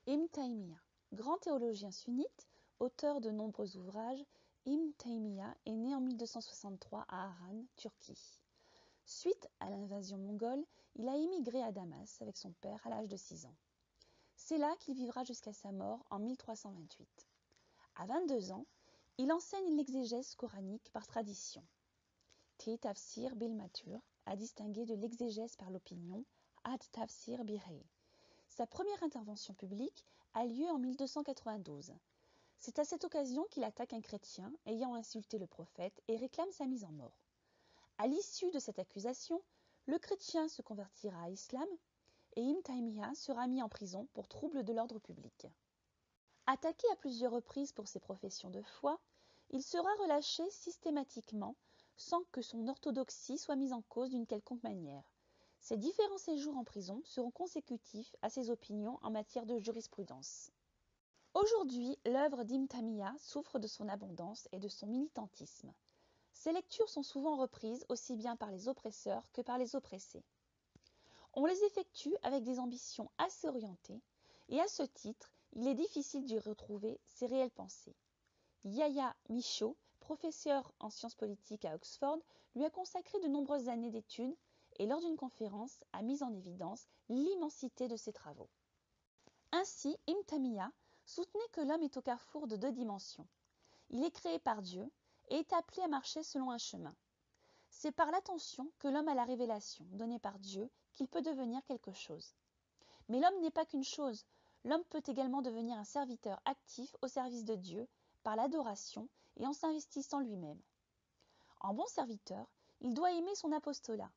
Ibn Taymiyyah, grand théologien sunnite, auteur de nombreux ouvrages, Ibn Taymiyyah est né en 1263 à Harran, Turquie. Suite à l'invasion mongole, il a émigré à Damas avec son père à l'âge de 6 ans. C'est là qu'il vivra jusqu'à sa mort en 1328. À 22 ans, il enseigne l'exégèse coranique par tradition. Tafsir bil matur, à distinguer de l'exégèse par l'opinion, ad tafsir birei. Sa première intervention publique a lieu en 1292. C'est à cette occasion qu'il attaque un chrétien ayant insulté le prophète et réclame sa mise en mort. À l'issue de cette accusation, le chrétien se convertira à l'islam et Ibn Taymiyyah sera mis en prison pour trouble de l'ordre public. Attaqué à plusieurs reprises pour ses professions de foi, il sera relâché systématiquement sans que son orthodoxie soit mise en cause d'une quelconque manière. Ses différents séjours en prison seront consécutifs à ses opinions en matière de jurisprudence. Aujourd'hui, l'œuvre d'Ibn Taymiyyah souffre de son abondance et de son militantisme. Ses lectures sont souvent reprises aussi bien par les oppresseurs que par les oppressés. On les effectue avec des ambitions assez orientées, et à ce titre, il est difficile d'y retrouver ses réelles pensées. Yahya Michaud, professeur en sciences politiques à Oxford, lui a consacré de nombreuses années d'études et lors d'une conférence a mis en évidence l'immensité de ses travaux. Ainsi, Ibn Taymiyyah soutenait que l'homme est au carrefour de 2 dimensions. Il est créé par Dieu et est appelé à marcher selon un chemin. C'est par l'attention que l'homme a la révélation donnée par Dieu qu'il peut devenir quelque chose. Mais l'homme n'est pas qu'une chose, l'homme peut également devenir un serviteur actif au service de Dieu par l'adoration et en s'investissant lui-même. En bon serviteur, il doit aimer son apostolat.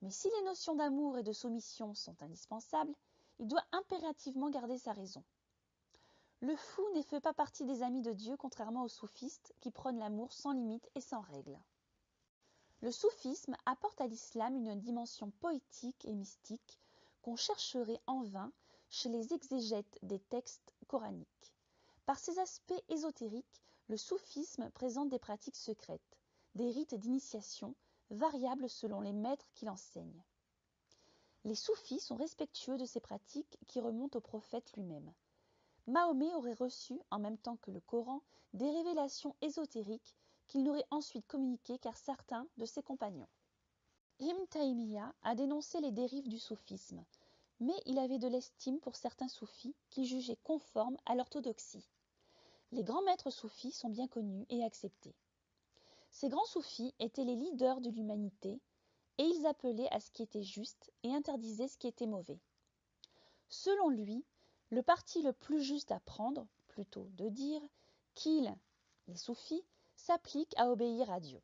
Mais si les notions d'amour et de soumission sont indispensables, il doit impérativement garder sa raison. Le fou ne fait pas partie des amis de Dieu, contrairement aux soufistes qui prônent l'amour sans limite et sans règle. Le soufisme apporte à l'islam une dimension poétique et mystique qu'on chercherait en vain chez les exégètes des textes coraniques. Par ses aspects ésotériques, le soufisme présente des pratiques secrètes, des rites d'initiation variables selon les maîtres qui l'enseignent. Les soufis sont respectueux de ces pratiques qui remontent au prophète lui-même. Mahomet aurait reçu, en même temps que le Coran, des révélations ésotériques qu'il n'aurait ensuite communiquées qu'à certains de ses compagnons. Ibn Taymiyyah a dénoncé les dérives du soufisme, mais il avait de l'estime pour certains soufis qu'il jugeait conformes à l'orthodoxie. Les grands maîtres soufis sont bien connus et acceptés. Ces grands soufis étaient les leaders de l'humanité et ils appelaient à ce qui était juste et interdisaient ce qui était mauvais. Selon lui, le parti le plus juste à prendre, plutôt de dire qu'ils, les soufis, s'appliquent à obéir à Dieu.